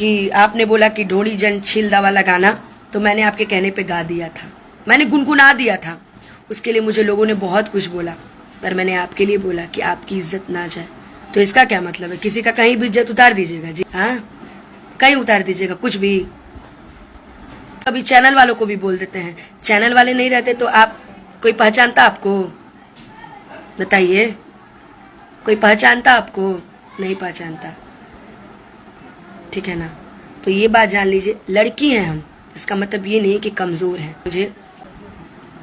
कि आपने बोला कि ढोली जन छिलदा वाला गाना, तो मैंने आपके कहने पे गा दिया था, मैंने गुनगुना दिया था। उसके लिए मुझे लोगों ने बहुत कुछ बोला, पर मैंने आपके लिए बोला कि आपकी इज्जत ना जाए। तो इसका क्या मतलब है? किसी का कहीं भी इज्जत उतार दीजिएगा जी? हाँ, कहीं उतार दीजिएगा कुछ भी। कभी चैनल वालों को भी बोल देते हैं, चैनल वाले नहीं रहते तो आप कोई पहचानता आपको? बताइए, कोई पहचानता आपको? नहीं पहचानता, ठीक है ना? तो ये बात जान लीजिए, लड़की हैं हम, इसका मतलब ये नहीं कि कमजोर हैं। मुझे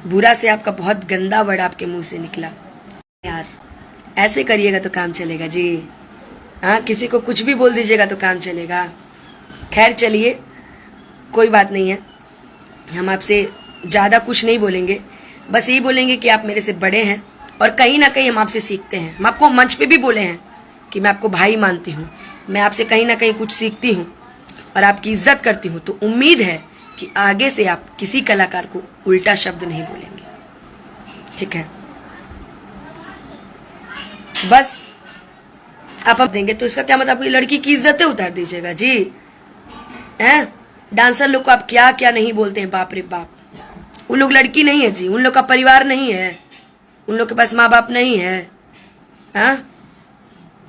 बुरा से आपका बहुत गंदा वर्ड आपके मुंह से निकला यार, ऐसे करिएगा तो काम चलेगा जी? हाँ, किसी को कुछ भी बोल दीजिएगा तो काम चलेगा? खैर चलिए, कोई बात नहीं है, हम आपसे ज़्यादा कुछ नहीं बोलेंगे, बस यही बोलेंगे कि आप मेरे से बड़े हैं और कहीं ना कहीं हम आपसे सीखते हैं। हम आपको मंच पे भी बोले हैं कि मैं आपको भाई मानती हूँ, मैं आपसे कहीं ना कहीं कुछ सीखती हूँ और आपकी इज्जत करती हूँ। तो उम्मीद है कि आगे से आप किसी कलाकार को उल्टा शब्द नहीं बोलेंगे, ठीक है? बस आप देंगे तो इसका क्या मतलब आपकी लड़की की इज्जतें उतार दीजिएगा जी? हैं? डांसर लोग को आप क्या क्या नहीं बोलते हैं, बाप रे बाप। उन लोग लड़की नहीं है जी, उन लोग का परिवार नहीं है, उन लोग के पास माँ बाप नहीं है। हाँ,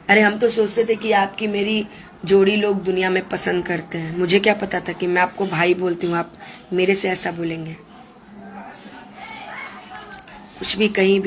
अरे हम तो सोचते थे कि आपकी मेरी जोड़ी लोग दुनिया में पसंद करते हैं। मुझे क्या पता था कि मैं आपको भाई बोलती हूँ, आप मेरे से ऐसा बोलेंगे? कुछ भी कहीं भी